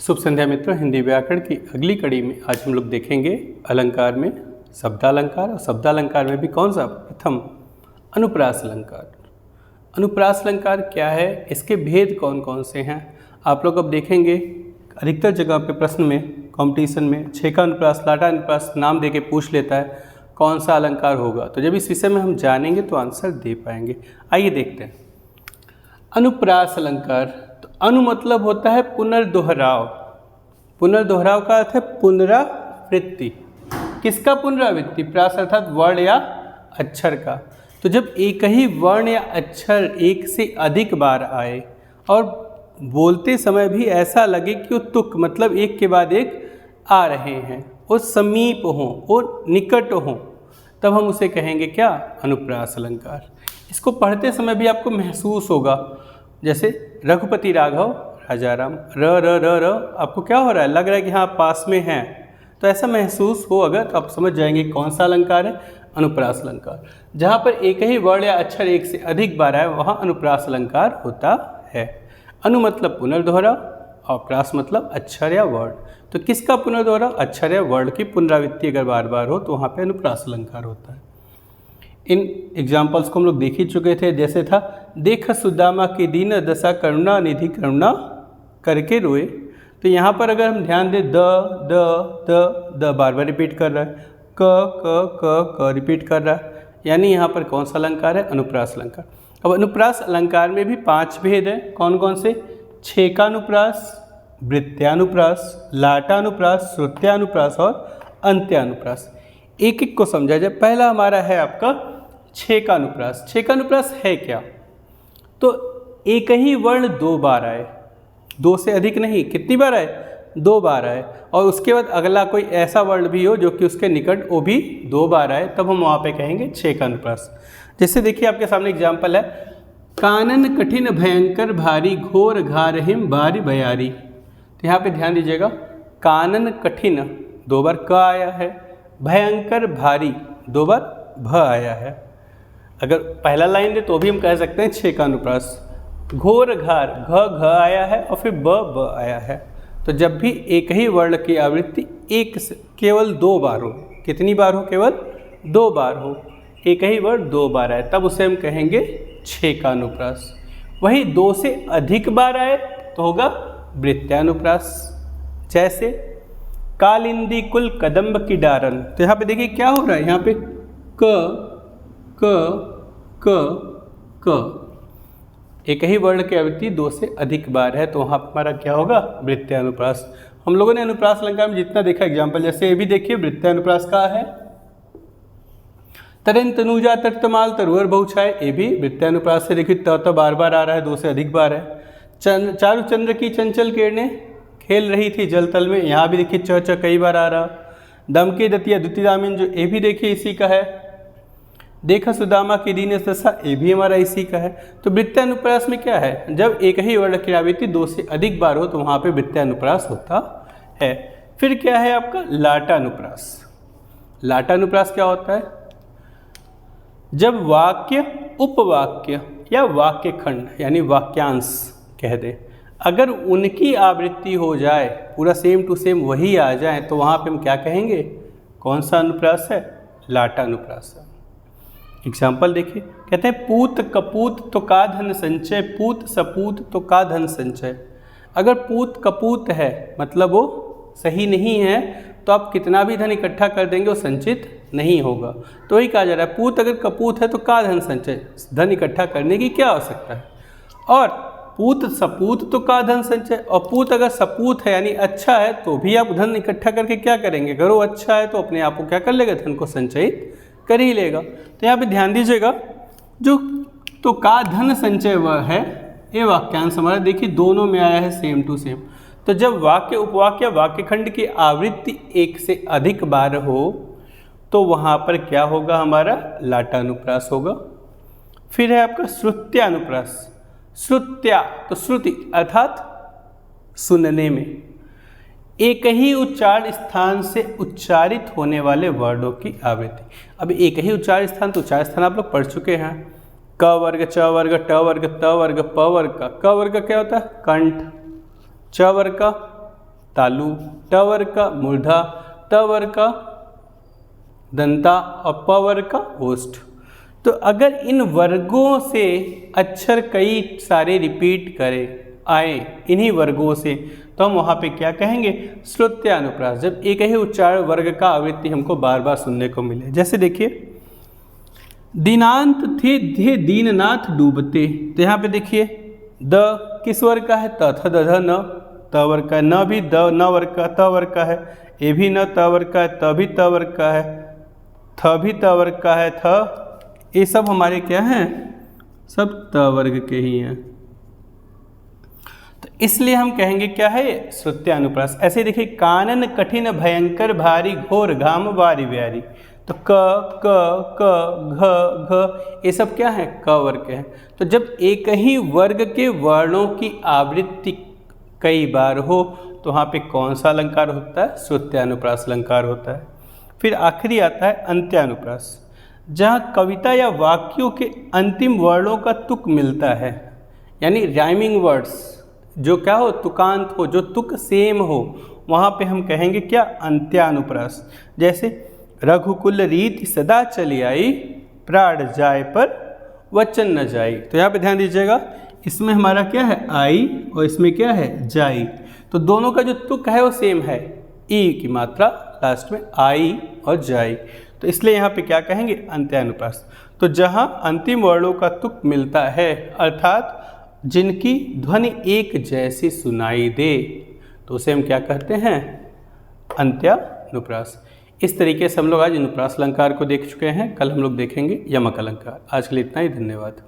शुभ संध्या मित्रों, हिंदी व्याकरण की अगली कड़ी में आज हम लोग देखेंगे अलंकार में शब्दालंकार और शब्दालंकार में भी कौन सा प्रथम अनुप्रास अलंकार। अनुप्रास अलंकार क्या है, इसके भेद कौन कौन से हैं, आप लोग अब देखेंगे। अधिकतर जगह पे प्रश्न में कंपटीशन में छेका अनुप्रास लाटा अनुप्रास नाम देके पूछ लेता है कौन सा अलंकार होगा। तो जब इस विषय में हम जानेंगे तो आंसर दे पाएंगे। आइए देखते हैं अनुप्रास अलंकार। तो अनु मतलब होता है पुनर्दोहराव। पुनर्दोहराव का अर्थ है पुनरावृत्ति। किसका पुनरावृत्ति? प्रास अर्थात वर्ण या अक्षर का। तो जब एक ही वर्ण या अक्षर एक से अधिक बार आए और बोलते समय भी ऐसा लगे कि वो तुक मतलब एक के बाद एक आ रहे हैं, वो समीप हों, वो निकट हों, तब हम उसे कहेंगे क्या? अनुप्रास अलंकार। इसको पढ़ते समय भी आपको महसूस होगा, जैसे रघुपति राघव राजाराम, र र र र आपको क्या हो रहा है? लग रहा है कि हाँ पास में हैं। तो ऐसा महसूस हो अगर तो आप समझ जाएंगे कौन सा अलंकार है, अनुप्रास अलंकार। जहाँ पर एक ही वर्ण या अक्षर एक से अधिक बार आए वहाँ अनुप्रास अलंकार होता है। अनु मतलब पुनर्दोहराव और प्रास मतलब अक्षर या वर्ण। तो किसका पुनर्दोहराव? अक्षर या वर्ण की पुनरावृत्ति अगर बार बार हो तो वहाँ पे अनुप्रास अलंकार होता है। इन एग्जाम्पल्स को हम लोग देख ही चुके थे। जैसे था देख सुदामा की दीन दशा करुणा निधि करुणा करके रोए। तो यहाँ पर अगर हम ध्यान दें द बार बार रिपीट कर रहा है, क रिपीट कर रहा है, यानी यहाँ पर कौन सा अलंकार है? अनुप्रास अलंकार। अब अनुप्रास अलंकार में भी 5 भेद हैं। कौन कौन से? छेकानुप्रास, वृत्त्यानुप्रास, लाटानुप्रास, श्रुत्यानुप्रास और अंत्यानुप्रास। एक एक को समझा जाए। पहला हमारा है आपका छेकानुप्रास। छेकानुप्रास है क्या? तो एक ही वर्ण 2 बार आए, 2 से अधिक नहीं, कितनी बार आए? 2 बार आए, और उसके बाद अगला कोई ऐसा वर्ण भी हो जो कि उसके निकट वो भी 2 बार आए, तब हम वहाँ पे कहेंगे छेकानुप्रास। जैसे देखिए आपके सामने एग्जाम्पल है, कानन कठिन भयंकर भारी घोर घारहिम बारी बयारी। तो यहाँ पे ध्यान दीजिएगा, कानन कठिन 2 बार क आया है, भयंकर भारी 2 बार भ आया है। अगर पहला लाइन दे तो भी हम कह सकते हैं छेकानुप्रास। घोर घार घ आया है और फिर ब आया है। तो जब भी एक ही वर्ण की आवृत्ति एक से केवल 2 बार हो, कितनी बार हो? केवल 2 बार हो, एक ही वर्ण 2 बार आए, तब उसे हम कहेंगे छेकानुप्रास। वही 2 से अधिक बार आए तो होगा वृत्त्यानुप्रास। जैसे कालिंदी कुल कदम्ब की डारन। तो यहाँ पे देखिए क्या हो रहा है, यहाँ पे क एक ही वर्ण की आवृत्ति 2 से अधिक बार है, तो वहाँ हमारा क्या होगा? वृत्त्यानुप्रास। हम लोगों ने अनुप्रास अलंकार में जितना देखा एग्जाम्पल, जैसे ये भी देखिए वृत्त्यानुप्रास का है। तरन तनुजा तटतमाल तरुअर बहुछाए, ये भी वृत्त्यानुप्रास से देखिए त बार बार आ रहा है, 2 से अधिक बार है। चारु चंद्र की चंचल किरणें खेल रही थी जल तल में, यहाँ भी देखिए च कई बार आ रहा। दम के दतिया द्वितीय दामिन, जो ये भी देखिए इसी का है। देखा सुदामा की दीन दशा, ये भी हमारा इसी का है। तो वृत्त्यानुप्रास में क्या है? जब एक ही वर्ण की आवृत्ति 2 से अधिक बार हो तो वहाँ पे वृत्त्यानुप्रास होता है। फिर क्या है आपका? लाटानुप्रास। लाटानुप्रास क्या होता है? जब वाक्य उपवाक्य या वाक्य खंड यानी वाक्यांश कह दे, अगर उनकी आवृत्ति हो जाए, पूरा सेम टू सेम वही आ जाए, तो वहाँ पे हम क्या कहेंगे? कौन सा अनुप्रास है? लाटानुप्रास है। एग्जाम्पल देखिए, कहते हैं पूत कपूत तो का धन संचय, पूत सपूत तो का धन संचय। अगर पूत कपूत है मतलब वो सही नहीं है, तो आप कितना भी धन इकट्ठा कर देंगे वो संचित नहीं होगा। तो वही कहा जा रहा है, पूत अगर कपूत है तो का धन संचय, धन इकट्ठा करने की क्या आवश्यकता है। और पूत सपूत तो का धन संचय, और पूत अगर सपूत है यानी अच्छा है तो भी आप धन इकट्ठा करके क्या करेंगे? अगर वो अच्छा है तो अपने आप को क्या कर लेगा? धन को संचयित कर ही लेगा। तो यहाँ पे ध्यान दीजिएगा, जो तो का धन संचय वह है, ये वाक्यांश हमारा देखिए दोनों में आया है सेम टू सेम। तो जब वाक्य उपवाक्य वाक्य खंड की आवृत्ति 1 से अधिक बार हो तो वहाँ पर क्या होगा? हमारा लाटानुप्रास होगा। फिर है आपका श्रुत्यानुप्रास। श्रुत्या तो श्रुति अर्थात सुनने में एक ही उच्चारण स्थान से उच्चारित होने वाले वर्णों की आवृत्ति। अब एक ही उच्चारण स्थान, तो उच्चारण स्थान आप लोग पढ़ चुके हैं। क वर्ग, च वर्ग, ट वर्ग, त वर्ग, प वर्ग का। क वर्ग का क्या होता है? कंठ। च वर्ग का तालु, ट वर्ग का मूर्धा, त वर्ग का दंता और प वर्ग का ओष्ठ। तो अगर इन वर्गों से अक्षर कई सारे रिपीट करें आए इन्हीं वर्गों से, तो हम वहाँ पे क्या कहेंगे, श्रुत्यानुप्रास। जब एक ही उच्चारण वर्ग का आवृत्ति हमको बार बार सुनने को मिले। जैसे देखिए, दीनांत थे दीननाथ डूबते, तो यहाँ पे देखिए द किस वर्ग का है, त थ द ध न, त वर्ग का है, न भी द न वर्ग का, त वर्ग का है, ए भी न त वर्ग का है, त भी त वर्ग का है, थ भी त वर्ग का है, थ, ये सब हमारे क्या हैं, सब त वर्ग के ही हैं। तो इसलिए हम कहेंगे क्या है, श्रुत्यानुप्रास। ऐसे देखिए, कानन कठिन भयंकर भारी घोर घाम वारी व्यारी, तो क क क घ घ ये सब क्या है, क वर्ग के हैं। तो जब एक ही वर्ग के वर्णों की आवृत्ति कई बार हो तो वहाँ पे कौन सा अलंकार होता है, श्रुत्यानुप्रास अलंकार होता है। फिर आखिरी आता है अंत्यानुप्रास, जहाँ कविता या वाक्यों के अंतिम वर्णों का तुक मिलता है, यानी राइमिंग वर्ड्स, जो क्या हो, तुकांत हो, जो तुक सेम हो, वहाँ पे हम कहेंगे क्या, अंत्यानुप्रास। जैसे रघुकुल रीति सदा चली आई, प्राण जाए पर वचन न जाई। तो यहाँ पे ध्यान दीजिएगा, इसमें हमारा क्या है, आई, और इसमें क्या है, जाई। तो दोनों का जो तुक है वो सेम है, ई की मात्रा लास्ट में, आई और जाई। तो इसलिए यहाँ पे क्या कहेंगे, अंत्यानुप्रास। तो जहाँ अंतिम वर्णों का तुक मिलता है, अर्थात जिनकी ध्वनि एक जैसी सुनाई दे, तो उसे हम क्या कहते हैं, अंत्यानुप्रास। इस तरीके से हम लोग आज अनुप्रास अलंकार को देख चुके हैं। कल हम लोग देखेंगे यमक अलंकार। आज के लिए इतना ही, धन्यवाद।